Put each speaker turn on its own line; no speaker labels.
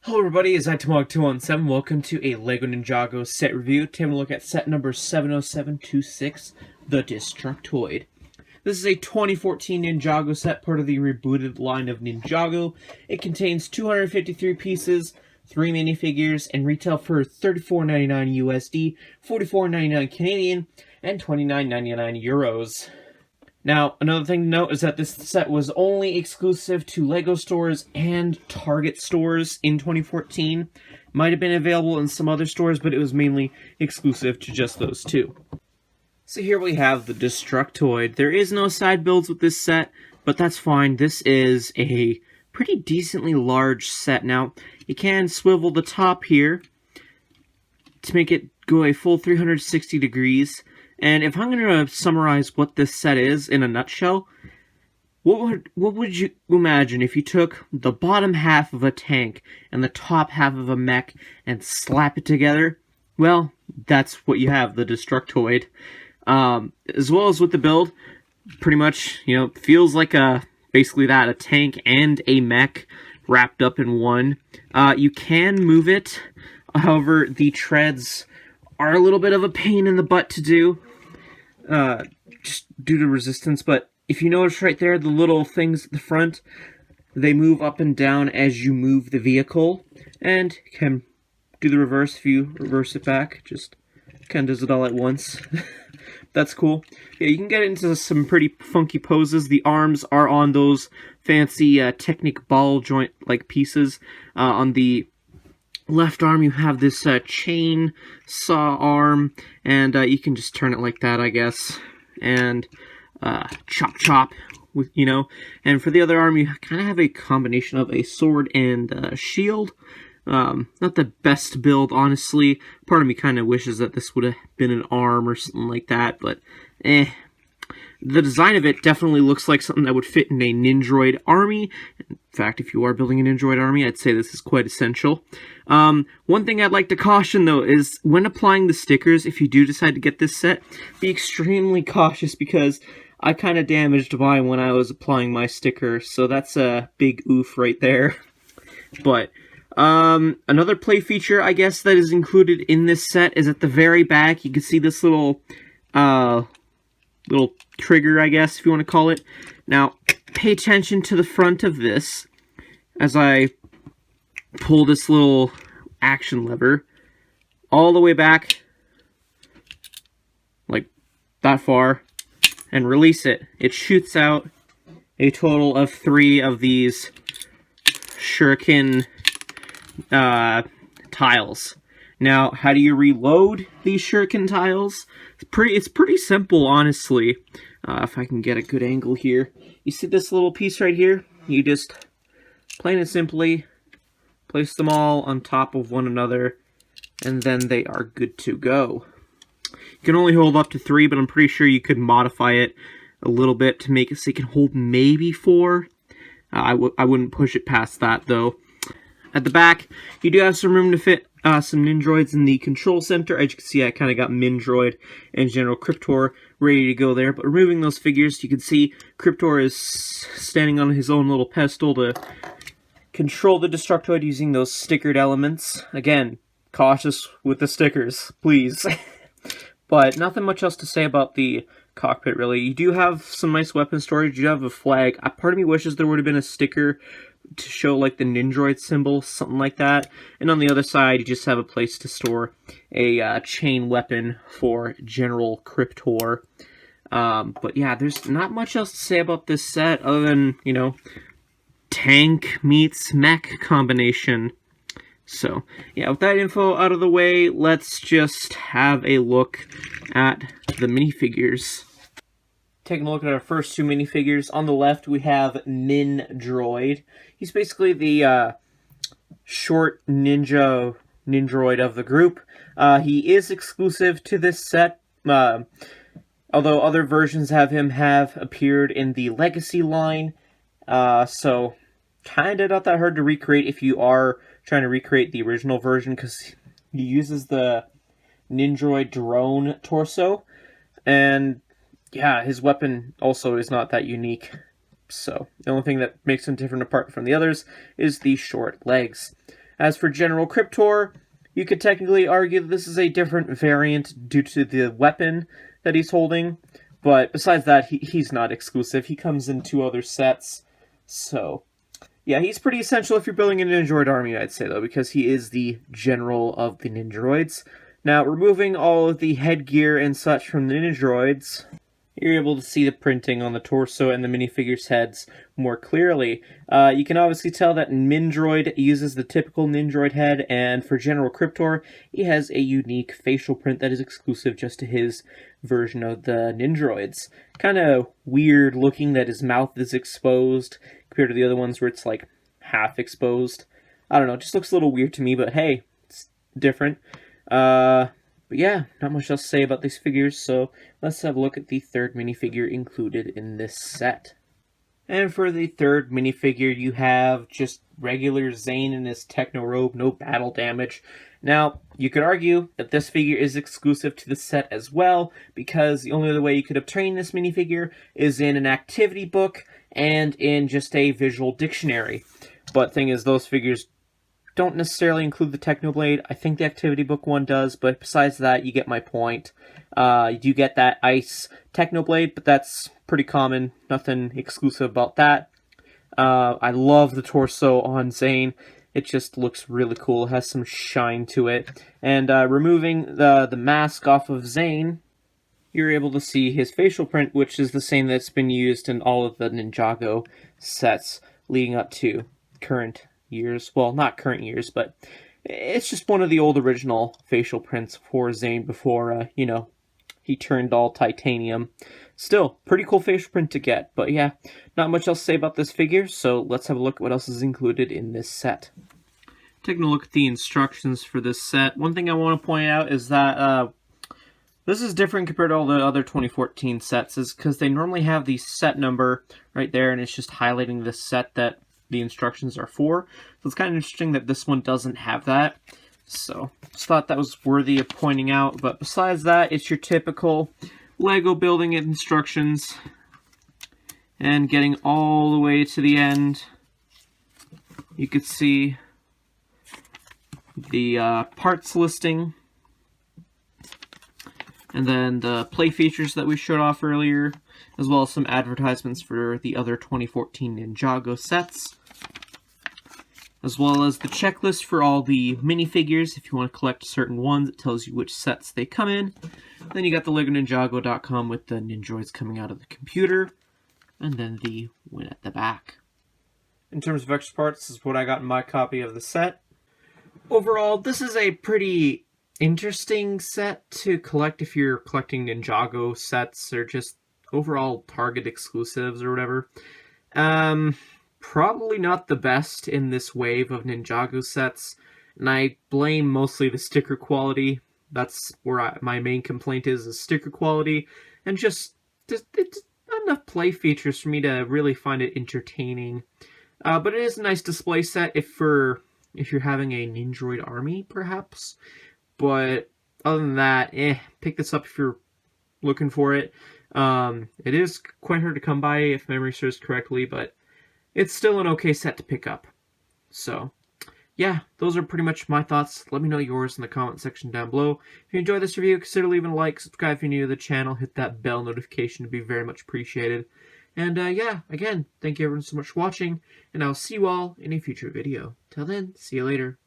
Hello everybody, it's TMOG 217. Welcome to a LEGO Ninjago set review. Today we're looking at set number 70726, the Destructoid. This is a 2014 Ninjago set, part of the rebooted line of Ninjago. It contains 253 pieces, 3 minifigures, and retail for $34.99 USD, $44.99 Canadian, and €29.99 Euros. Now, another thing to note is that this set was only exclusive to LEGO stores and Target stores in 2014. Might have been available in some other stores, but it was mainly exclusive to just those two. So here we have the Destructoid. There is no side builds with this set, but that's fine. This is a pretty decently large set. Now, you can swivel the top here to make it go a full 360 degrees. And if I'm going to summarize what this set is in a nutshell, what would you imagine if you took the bottom half of a tank and the top half of a mech and slap it together? Well, that's what you have, the Destructoid. As well as with the build, pretty much, feels like basically a tank and a mech wrapped up in one. You can move it, however, the treads are a little bit of a pain in the butt to do. Just due to resistance, but if you notice right there, the little things at the front, they move up and down as you move the vehicle, and you can do the reverse if you reverse it back, just kind of does it all at once. That's cool. Yeah, you can get into some pretty funky poses. The arms are on those fancy Technic ball joint like pieces. On the left arm you have this chain saw arm, and you can just turn it like that, I guess, and chop with, and for the other arm you kind of have a combination of a sword and shield. Not the best build, honestly. Part of me kind of wishes that this would have been an arm or something like that, but the design of it definitely looks like something that would fit in a Ninjago army. In fact, if you are building a Ninjago army, I'd say this is quite essential. One thing I'd like to caution, though, is when applying the stickers, if you do decide to get this set, be extremely cautious, because I kind of damaged mine when I was applying my sticker, so that's a big oof right there. But another play feature, I guess, that is included in this set is at the very back. You can see this little trigger, I guess, if you want to call it. Now, pay attention to the front of this as I pull this little action lever all the way back, like that far, and release it. It shoots out a total of 3 of these shuriken tiles. Now, how do you reload these shuriken tiles? It's pretty simple, honestly. If I can get a good angle here. You see this little piece right here? You just, plain and simply, place them all on top of one another, and then they are good to go. You can only hold up to 3, but I'm pretty sure you could modify it a little bit to make it so you can hold maybe 4. I wouldn't push it past that, though. At the back, you do have some room to fit some Ninjroids in the control center. As you can see, I kind of got Mindroid and General Cryptor ready to go there. But removing those figures, you can see Cryptor is standing on his own little pedestal to control the Destructoid using those stickered elements. Again, cautious with the stickers, please. But nothing much else to say about the cockpit, really. You do have some nice weapon storage. You have a flag. Part of me wishes there would have been a sticker to show like the Ninjago symbol, something like that. And on the other side, you just have a place to store a chain weapon for General Cryptor. But yeah, there's not much else to say about this set other than, tank meets mech combination. So yeah, with that info out of the way, let's just have a look at the minifigures. Taking a look at our first 2 minifigures. On the left, we have Mindroid. He's basically the short ninjaroid of the group. He is exclusive to this set, although other versions of him have appeared in the Legacy line. So, kind of not that hard to recreate if you are trying to recreate the original version, because he uses the Ninjago drone torso, and yeah, his weapon also is not that unique. So, the only thing that makes him different apart from the others is the short legs. As for General Cryptor, you could technically argue that this is a different variant due to the weapon that he's holding, but besides that, he's not exclusive. He comes in 2 other sets, so yeah, he's pretty essential if you're building a Ninjaroid army, I'd say, though, because he is the general of the Ninjaroids. Now, removing all of the headgear and such from the Ninjaroids, you're able to see the printing on the torso and the minifigures' heads more clearly. You can obviously tell that Mindroid uses the typical Ninjaroid head, and for General Cryptor, he has a unique facial print that is exclusive just to his version of the Ninjaroids. Kind of weird looking that his mouth is exposed compared to the other ones where it's like half exposed. I don't know, it just looks a little weird to me, but hey, it's different. But yeah, not much else to say about these figures, so let's have a look at the third minifigure included in this set. And for the third minifigure, you have just regular Zane in his techno robe, no battle damage. Now, you could argue that this figure is exclusive to the set as well, because the only other way you could obtain this minifigure is in an activity book and in just a visual dictionary. But thing is, those figures don't necessarily include the Technoblade. I think the activity book one does, but besides that, you get my point. You do get that ice Technoblade, but that's pretty common. Nothing exclusive about that. I love the torso on Zane. It just looks really cool. It has some shine to it. And removing the mask off of Zane, you're able to see his facial print, which is the same that's been used in all of the Ninjago sets leading up to current years. Well, not current years, but it's just one of the old original facial prints for Zane before, you know, he turned all titanium. Still, pretty cool facial print to get, but yeah, not much else to say about this figure, so let's have a look at what else is included in this set. Taking a look at the instructions for this set, one thing I want to point out is that this is different compared to all the other 2014 sets, is because they normally have the set number right there, and it's just highlighting the set that the instructions are for. So it's kind of interesting that this one doesn't have that. So just thought that was worthy of pointing out. But besides that, it's your typical Lego building instructions. And getting all the way to the end, you could see the parts listing. And then the play features that we showed off earlier, as well as some advertisements for the other 2014 Ninjago sets. As well as the checklist for all the minifigures. If you want to collect certain ones, it tells you which sets they come in. Then you got the LegoNinjago.com with the Ninjaroids coming out of the computer. And then the win at the back. In terms of extra parts, this is what I got in my copy of the set. Overall, this is a pretty interesting set to collect if you're collecting Ninjago sets or just overall Target exclusives or whatever. Probably not the best in this wave of Ninjago sets, and I blame mostly the sticker quality. That's where my main complaint is sticker quality, and just it's not enough play features for me to really find it entertaining. But it is a nice display set if you're having a Ninjaroid army, perhaps. But other than that, pick this up if you're looking for it. It is quite hard to come by if memory serves correctly, but it's still an okay set to pick up. So, yeah, those are pretty much my thoughts. Let me know yours in the comment section down below. If you enjoyed this review, consider leaving a like, subscribe if you're new to the channel, hit that bell notification to be very much appreciated. And yeah, again, thank you everyone so much for watching, and I'll see you all in a future video. Till then, see you later.